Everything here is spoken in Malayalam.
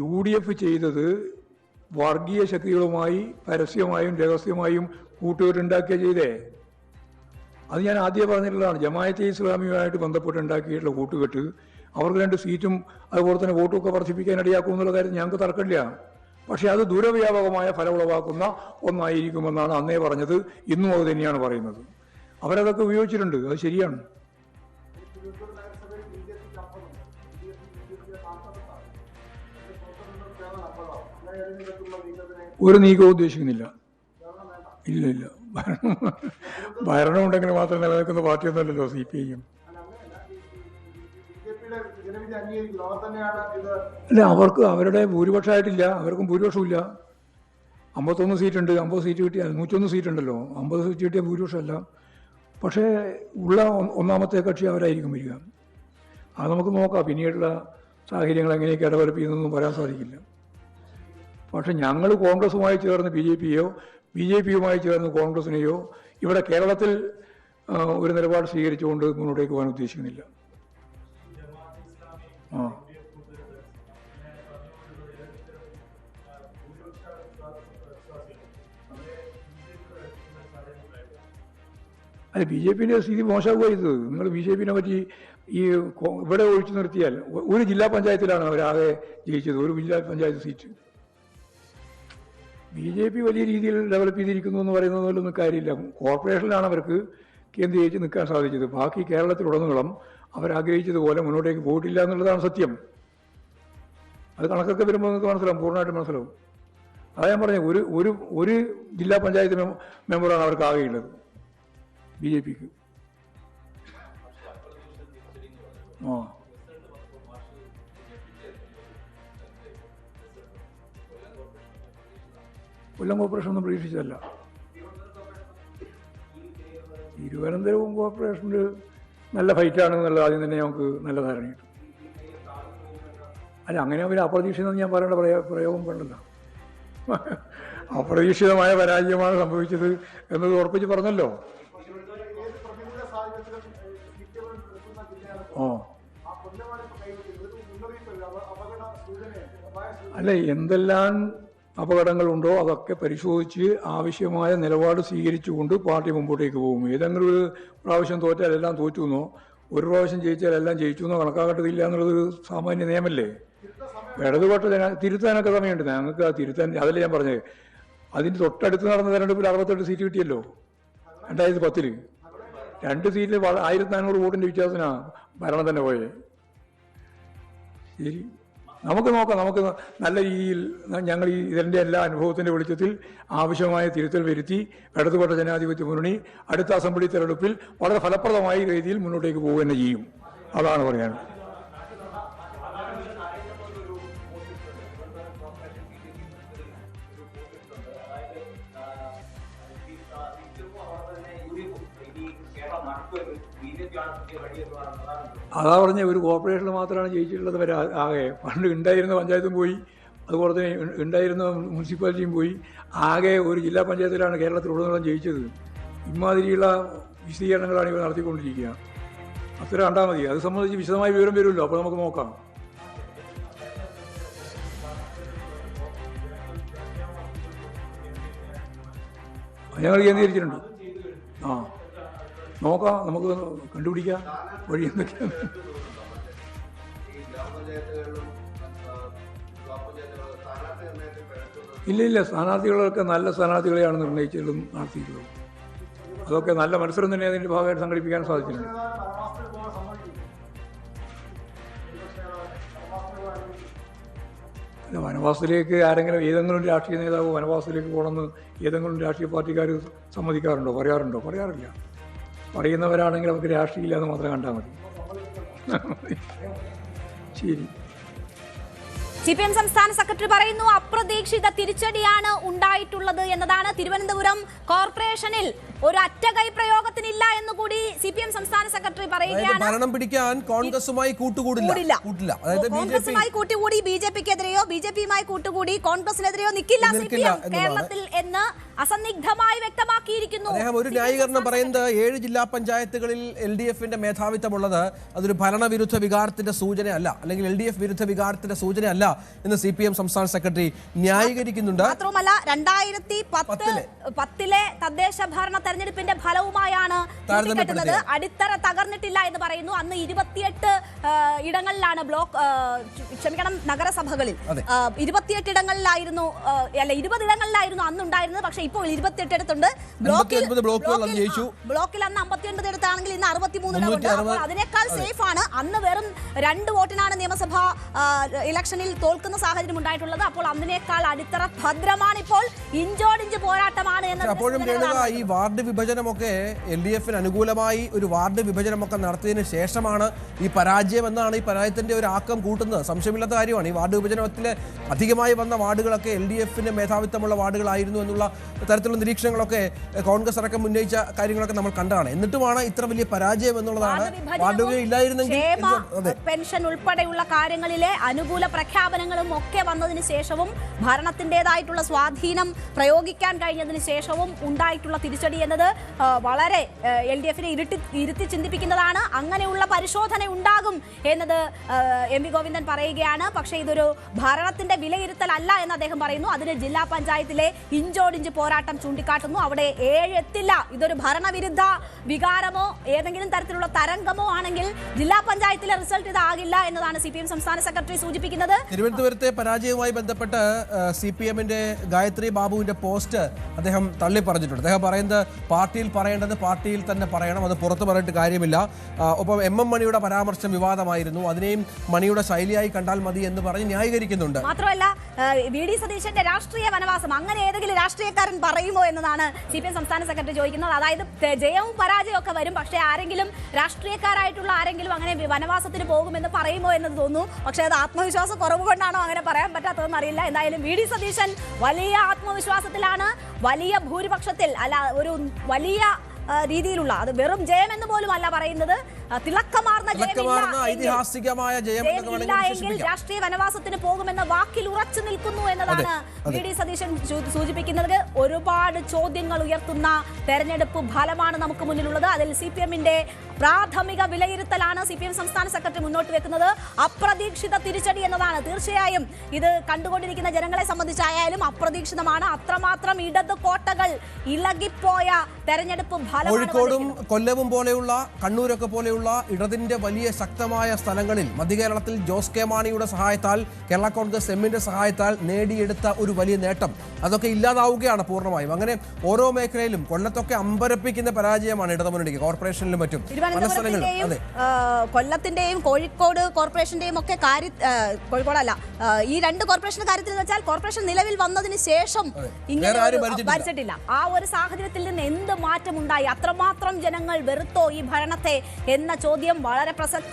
UDF ചെയ്തത് വർഗീയ ശക്തികളുമായി പരസ്യമായും രഹസ്യമായും കൂട്ടുകെട്ടുണ്ടാക്കിയ ചെയ്തേ. അത് ഞാൻ ആദ്യം പറഞ്ഞിട്ടുള്ളതാണ്. ജമാഅത്തെ ഇസ്ലാമിയുമായിട്ട് ബന്ധപ്പെട്ടുണ്ടാക്കിയിട്ടുള്ള കൂട്ടുകെട്ട് അവർക്ക് 2 സീറ്റും അതുപോലെ തന്നെ വോട്ടുമൊക്കെ വർദ്ധിപ്പിക്കാൻ ഇടയാക്കും എന്നുള്ള കാര്യം ഞങ്ങൾക്ക് തർക്കമില്ല. പക്ഷേ അത് ദൂരവ്യാപകമായ ഫലം ഉളവാക്കുന്ന ഒന്നായിരിക്കുമെന്നാണ് അന്നേ പറഞ്ഞത്. ഇന്നും അത് തന്നെയാണ് പറയുന്നത്. അവരതൊക്കെ ഉപയോഗിച്ചിട്ടുണ്ട്. അത് ശരിയാണ്. ഒരു നീക്കവും ഉദ്ദേശിക്കുന്നില്ല. ഇല്ല. ഭരണം ഉണ്ടെങ്കിൽ മാത്രം നിലനിൽക്കുന്ന പാർട്ടിയൊന്നുമല്ലല്ലോ CPIM. അല്ല, അവർക്ക് അവരുടെ ഭൂരിപക്ഷമായിട്ടില്ല. അവർക്കും ഭൂരിപക്ഷമില്ല. 51 സീറ്റുണ്ട്. 50 സീറ്റ് കിട്ടിയാൽ 101 സീറ്റുണ്ടല്ലോ. 50 സീറ്റ് കിട്ടിയ ഭൂരിപക്ഷമല്ല. പക്ഷേ ഉള്ള ഒന്നാമത്തെ കക്ഷി അവരായിരിക്കും വരിക. അത് നമുക്ക് നോക്കാം. പിന്നീടുള്ള സാഹചര്യങ്ങൾ എങ്ങനെയൊക്കെ ഡെവലപ്പ് ചെയ്യുന്നതെന്നും പറയാൻ സാധിക്കില്ല. പക്ഷെ ഞങ്ങൾ കോൺഗ്രസുമായി ചേർന്ന് BJPയോ BJPയുമായി ചേർന്ന് കോൺഗ്രസിനെയോ ഇവിടെ കേരളത്തിൽ ഒരു നിലപാട് സ്വീകരിച്ചുകൊണ്ട് മുന്നോട്ടേക്ക് പോകാൻ ഉദ്ദേശിക്കുന്നില്ല. അല്ല, BJPയുടെ സ്ഥിതി മോശമാകുക ചെയ്തത്. നിങ്ങൾ BJPനെ പറ്റി ഇവിടെ ഒഴിച്ചു നിർത്തിയാൽ ഒരു ജില്ലാ പഞ്ചായത്തിലാണ് അവരാകെ ജയിച്ചത്, ഒരു ജില്ലാ പഞ്ചായത്ത് സീറ്റ്. BJP വലിയ രീതിയിൽ ഡെവലപ്പ് ചെയ്തിരിക്കുന്നു എന്ന് പറയുന്നതിലൊന്നും കാര്യമില്ല. കോർപ്പറേഷനിലാണ് അവർക്ക് കേന്ദ്രീകരിച്ച് നിൽക്കാൻ സാധിച്ചത്. ബാക്കി കേരളത്തിലുടനീളം അവരാഗ്രഹിച്ചതുപോലെ മുന്നോട്ടേക്ക് പോയിട്ടില്ല എന്നുള്ളതാണ് സത്യം. അത് കണക്കൊക്കെ വരുമ്പോൾ നിങ്ങൾക്ക് മനസ്സിലാവും, പൂർണ്ണമായിട്ട് മനസ്സിലാവും. അതാ ഞാൻ പറഞ്ഞത്, ഒരു ജില്ലാ പഞ്ചായത്ത് മെമ്പറാണ് അവർക്ക് ആകെയുള്ളത് BJPക്ക്. കൊല്ലം കോർപ്പറേഷൻ ഒന്നും പ്രതീക്ഷിച്ചതല്ല. തിരുവനന്തപുരം കോർപ്പറേഷനിൽ നല്ല ഫൈറ്റാണെന്നുള്ള ആദ്യം തന്നെ നമുക്ക് നല്ല ധാരണയുണ്ട്. അല്ല, അങ്ങനെ അവർ അപ്രതീക്ഷിതം ഞാൻ പറയേണ്ട പ്രയോഗം വേണ്ടല്ലോ. അപ്രതീക്ഷിതമായ പരാജയമാണ് സംഭവിച്ചത് എന്നത് ഉറപ്പിച്ച് പറഞ്ഞല്ലോ. അല്ല, എന്തെല്ലാം അപകടങ്ങളുണ്ടോ അതൊക്കെ പരിശോധിച്ച് ആവശ്യമായ നിലപാട് സ്വീകരിച്ചുകൊണ്ട് പാർട്ടി മുമ്പോട്ടേക്ക് പോകും. ഏതെങ്കിലും ഒരു പ്രാവശ്യം തോറ്റാൽ എല്ലാം തോറ്റു എന്നോ, ഒരു പ്രാവശ്യം ജയിച്ചാൽ എല്ലാം ജയിച്ചു എന്നോ കണക്കാക്കട്ടില്ല എന്നുള്ളത് സാമാന്യ നിയമമല്ലേ. ഇടതുപക്ഷ തിരുത്താനൊക്കെ സമയമുണ്ട്. ഞങ്ങൾക്ക് ആ തിരുത്താൻ, അതല്ലേ ഞാൻ പറഞ്ഞത്. അതിന് തൊട്ടടുത്ത് നടന്ന തെരഞ്ഞെടുപ്പിൽ 68 സീറ്റ് കിട്ടിയല്ലോ 2010. 2 സീറ്റിൽ 1400 വോട്ടിൻ്റെ വ്യത്യാസത്തിനാണ് ഭരണം തന്നെ പോയത്. ശരി, നമുക്ക് നോക്കാം. നമുക്ക് നല്ല രീതിയിൽ ഞങ്ങൾ ഇതിൻ്റെ എല്ലാ അനുഭവത്തിൻ്റെ വെളിച്ചത്തിൽ ആവശ്യമായ തിരുത്തൽ വരുത്തി ഇടതുപക്ഷ ജനാധിപത്യ മുന്നണി അടുത്ത അസംബ്ലി തെരഞ്ഞെടുപ്പിൽ വളരെ ഫലപ്രദമായ രീതിയിൽ മുന്നോട്ടേക്ക് പോവുക തന്നെ ചെയ്യും. അതാണ് പറയാനുള്ളത്. അതാ പറഞ്ഞ, ഒരു കോർപ്പറേഷനിൽ മാത്രമാണ് ജയിച്ചിട്ടുള്ളത് വരെ ആകെ. പണ്ട് ഉണ്ടായിരുന്ന പഞ്ചായത്തും പോയി, അതുപോലെ തന്നെ ഉണ്ടായിരുന്ന മുനിസിപ്പാലിറ്റിയും പോയി. ആകെ ഒരു ജില്ലാ പഞ്ചായത്തിലാണ് കേരളത്തിലുടനീളം ജയിച്ചത്. ഇമാതിരിയുള്ള വിശദീകരണങ്ങളാണ് ഇവർ നടത്തിക്കൊണ്ടിരിക്കുക. അത്ര കണ്ടാൽ മതി. അത് സംബന്ധിച്ച് വിശദമായ വിവരം വരുമല്ലോ, അപ്പോൾ നമുക്ക് നോക്കാം. ഞങ്ങൾ കേന്ദ്രീകരിച്ചിട്ടുണ്ട്. നോക്കാം, നമുക്ക് കണ്ടുപിടിക്കാം വഴി എന്തൊക്കെയാണ്. ഇല്ല, സ്ഥാനാർത്ഥികളൊക്കെ നല്ല സ്ഥാനാർത്ഥികളെയാണ് നിർണ്ണയിച്ചതും നടത്തിയിട്ടുള്ളത്. അതൊക്കെ നല്ല മത്സരം തന്നെ അതിൻ്റെ ഭാഗമായിട്ട് സംഘടിപ്പിക്കാൻ സാധിച്ചിട്ടുണ്ട്. അല്ല, വനവാസത്തിലേക്ക് ഏതെങ്കിലും രാഷ്ട്രീയ നേതാവ് വനവാസത്തിലേക്ക് പോകണമെന്ന് ഏതെങ്കിലും രാഷ്ട്രീയ പാർട്ടിക്കാർ സമ്മതിക്കാറുണ്ടോ? പറയാറില്ല. പറയുന്നവരാണെങ്കിൽ അവർക്ക് രാഷ്ട്രീയം ഇല്ലാതെ മാത്രം കണ്ടാൽ മതി. ശരി. CPM സംസ്ഥാന സെക്രട്ടറി പറയുന്നു അപ്രതീക്ഷിത തിരിച്ചടിയാണ് ഉണ്ടായിട്ടുള്ളത് എന്നതാണ്. തിരുവനന്തപുരം കോർപ്പറേഷനിൽ ഒരു അറ്റകൈ പ്രയോഗത്തിനില്ല എന്ന് കൂടി CPM സംസ്ഥാന സെക്രട്ടറി പറയുകയാണ്. ഭരണം പിടിക്കാൻ കോൺഗ്രസുമായി കൂട്ടുകൂടില്ല. അതായത് കോൺഗ്രസുമായി കൂട്ടുകൂടി BJP-ക്കെതിരെയോ BJP-യുമായി കൂട്ടുകൂടി കോൺഗ്രസിനെതിരെയോ നിൽക്കില്ല CPM കേരളത്തിൽ എന്ന് അസന്നിഗ്ധമായി വ്യക്തമാക്കിയിരിക്കുന്നു. അദ്ദേഹം ഒരു ന്യായീകരണം പറയുന്നത് 7 ജില്ലാ പഞ്ചായത്തുകളിൽ LDF-ന്റെ മേധാവിത്വമുള്ളത് അതൊരു ഭരണവിരുദ്ധ വികാരത്തിന്റെ സൂചനയല്ല, അല്ലെങ്കിൽ LDF വിരുദ്ധ വികാരത്തിന്റെ സൂചനയല്ല എന്ന് CPM സംസ്ഥാന സെക്രട്ടറി ന്യായീകരിക്കുന്നുണ്ട്. മാത്രമല്ല 2010 തദ്ദേശ ഭരണ തെരഞ്ഞെടുപ്പിന്റെ ഫലവുമായാണ് കൂട്ടിക്കെട്ടുന്നത്. അടിത്തറ തകർന്നിട്ടില്ല എന്ന് പറയുന്നു. അന്ന് 28 ഇടങ്ങളിലാണ് നഗരസഭകളിൽ 28 ഇടങ്ങളിലായിരുന്നു, അല്ല 20 ഇടങ്ങളിലായിരുന്നു അന്ന് ഉണ്ടായിരുന്നത്. പക്ഷേ ഇപ്പോൾ 28 ഇടത്തുണ്ട്. ബ്ലോക്കിൽ അന്ന് 59 ഇടത്താണെങ്കിൽ ഇന്ന് 63 ഇടമുണ്ട്. അപ്പോൾ അതിനേക്കാൾ സേഫ് ആണ്. അന്ന് വെറും 2 വോട്ടിനാണ് നിയമസഭാ ഇലക്ഷനിൽ തോൽക്കുന്ന സാഹചര്യം ഉണ്ടായിട്ടുള്ളത്. അപ്പോൾ അതിനേക്കാൾ അടിത്തറ ഭദ്രമാണ്. ഇപ്പോൾ ഇഞ്ചോടിഞ്ച് പോരാട്ടമാണ് എന്ന്. അപ്പോഴും ഈ വാർഡ് വിഭജനമൊക്കെ LDF-ന് അനുകൂലമായി ഒരു വാർഡ് വിഭജനമൊക്കെ നടത്തിയതിന് ശേഷമാണ് ഈ പരാജയം എന്നാണ് ഈ പരാജയത്തിന്റെ ഒരു ആക്കം കൂട്ടുന്നത്. സംശയമില്ലാത്ത കാര്യമാണ്. ഈ വാർഡ് വിഭജനത്തിൽ അധികമായി വന്ന വാർഡുകളൊക്കെ LDF-ന് മേധാവിത്വമുള്ള വാർഡുകളായിരുന്നു എന്നുള്ള തരത്തിലുള്ള നിരീക്ഷണങ്ങളൊക്കെ കോൺഗ്രസ് അടക്കം ഉന്നയിച്ച കാര്യങ്ങളൊക്കെ നമ്മൾ കണ്ടതാണ്. എന്നിട്ടുമാണ് ഇത്ര വലിയ പരാജയം എന്നുള്ളതാണ്. വാർഡുകൾ ഇല്ലായിരുന്നെങ്കിൽ പെൻഷൻ ഉൾപ്പെടെയുള്ള കാര്യങ്ങളിലെ അനുകൂല പ്രഖ്യാപനങ്ങളും ഒക്കെ വന്നതിന് ശേഷവും ഭരണത്തിൻ്റെതായിട്ടുള്ള സ്വാധീനം പ്രയോഗിക്കാൻ കഴിഞ്ഞതിന് ശേഷവും ഉണ്ടായിട്ടുള്ള തിരിച്ചടി എന്നത് വളരെ LDF-നെ ഇരുത്തി ചിന്തിപ്പിക്കുന്നതാണ്. അങ്ങനെയുള്ള പരിശോധന ഉണ്ടാകും എന്നത് MP ഗോവിന്ദൻ പറയുകയാണ്. പക്ഷേ ഇതൊരു ഭരണത്തിന്റെ വിലയിരുത്തലല്ല എന്ന് അദ്ദേഹം പറയുന്നു. അതിന് ജില്ലാ പഞ്ചായത്തിലെ ഇഞ്ചോടിഞ്ച് പോരാട്ടം ചൂണ്ടിക്കാട്ടുന്നു. അവിടെ 7 എത്തില്ല. ഇതൊരു ഭരണവിരുദ്ധ വികാരമോ ഏതെങ്കിലും തരത്തിലുള്ള തരംഗമോ ആണെങ്കിൽ ജില്ലാ പഞ്ചായത്തിലെ റിസൾട്ട് ഇതാകില്ല എന്നതാണ് CPM സംസ്ഥാന സെക്രട്ടറി സൂചിപ്പിക്കുന്നത്. തിരുവനന്തപുരത്തെ പരാജയവുമായി ബന്ധപ്പെട്ട് CPM-ന്റെ ഗായത്രി ബാബുവിന്റെ പോസ്റ്റ് അദ്ദേഹം തള്ളി പറഞ്ഞിട്ടുണ്ട്. അദ്ദേഹം പറയുന്നത് പാർട്ടിയിൽ പറയേണ്ടത് പാർട്ടിയിൽ തന്നെ പറയണം, അത് പുറത്തു പറഞ്ഞിട്ട് കാര്യമില്ല. ഒപ്പം MM മണിയുടെ പരാമർശം വിവാദമായിരുന്നു, അതിനെയും മണിയുടെ ശൈലിയായി കണ്ടാൽ മതി എന്ന് പറഞ്ഞ് ന്യായീകരിക്കുന്നുണ്ട്. മാത്രമല്ല VD സതീശന്റെ രാഷ്ട്രീയ വനവാസം അങ്ങനെ ഏതെങ്കിലും രാഷ്ട്രീയക്കാരൻ പറയുമോ എന്നതാണ് CPM സംസ്ഥാന സെക്രട്ടറി ചോദിക്കുന്നത്. അതായത് ജയവും പരാജയവും ഒക്കെ വരും, പക്ഷേ ആരെങ്കിലും രാഷ്ട്രീയക്കാരായിട്ടുള്ള ആരെങ്കിലും അങ്ങനെ വനവാസത്തിന് പോകുമെന്ന് പറയുമോ എന്ന് തോന്നുന്നു. പക്ഷേ അത് ആത്മവിശ്വാസ കുറവ് കൊണ്ടാണോ അങ്ങനെ പറയാൻ പറ്റാത്തതെന്ന് അറിയില്ല. എന്തായാലും VD സതീശൻ വലിയ ആത്മവിശ്വാസത്തിലാണ്. വലിയ ഭൂരിപക്ഷത്തിൽ, അല്ല ഒരു വലിയ രീതിയിലുള്ള, അത് വെറും ജയം എന്ന് പോലും അല്ല പറയുന്നത്, തിളക്കമാർന്ന ഐതിഹാസികമായ ജയം എങ്കിൽ രാഷ്ട്രീയ വനവാസത്തിന് പോകുമെന്ന വാക്കിൽ ഉറച്ചു നിൽക്കുന്നു എന്നതാണ് VD സതീശൻ സൂചിപ്പിക്കുന്നത്. ഒരുപാട് ചോദ്യങ്ങൾ ഉയർത്തുന്ന തെരഞ്ഞെടുപ്പ് ഫലമാണ് നമുക്ക് മുന്നിലുള്ളത്. അതിൽ CPM-ന്റെ പ്രാഥമിക വിലയിരുത്തലാണ് CPM സംസ്ഥാന സെക്രട്ടറി മുന്നോട്ട് വെക്കുന്നത്. അപ്രതീക്ഷിത തിരിച്ചടി എന്നതാണ്. തീർച്ചയായും ഇത് കണ്ടുകൊണ്ടിരിക്കുന്ന ജനങ്ങളെ സംബന്ധിച്ചായാലും അപ്രതീക്ഷിതമാണ്. അത്രമാത്രം ഇടത് കോട്ടകൾ ഇളകിപ്പോയ തെരഞ്ഞെടുപ്പ് ഫലമാണ്. കോഴിക്കോടും കൊല്ലവും പോലെയുള്ള കണ്ണൂരൊക്കെ പോലെയുള്ള ഇടതിന്റെ വലിയ ശക്തമായ സ്ഥലങ്ങളിൽ മധ്യകേരളത്തിൽ ജോസ് കെ മാണിയുടെ സഹായത്താൽ, കേരള കോൺഗ്രസ് എമ്മിന്റെ സഹായത്താൽ നേടിയെടുത്ത ഒരു വലിയ നേട്ടം അതൊക്കെ ഇല്ലാതാവുകയാണ് പൂർണ്ണമായും. അങ്ങനെ ഓരോ മേഖലയിലും കൊല്ലത്തൊക്കെ അമ്പരപ്പിക്കുന്ന പരാജയമാണ് ഇടതുമുന്നണിക്ക്, കോർപ്പറേഷനിലും മറ്റും. കൊല്ലത്തിന്റെയും കോഴിക്കോട് കോർപ്പറേഷന്റെയും ഒക്കെ കോഴിക്കോടല്ല, ഈ 2 കോർപ്പറേഷന്റെ കാര്യത്തിൽ വെച്ചാൽ കോർപ്പറേഷൻ നിലവിൽ വന്നതിന് ശേഷം ഇങ്ങനെ ഭരിച്ചിട്ടില്ല. ആ ഒരു സാഹചര്യത്തിൽ നിന്ന് എന്ത് മാറ്റമുണ്ടായി? അത്രമാത്രം ജനങ്ങൾ വെറുത്തോ ഈ ഭരണത്തെ എന്ന ചോദ്യം വളരെ പ്രസക്തി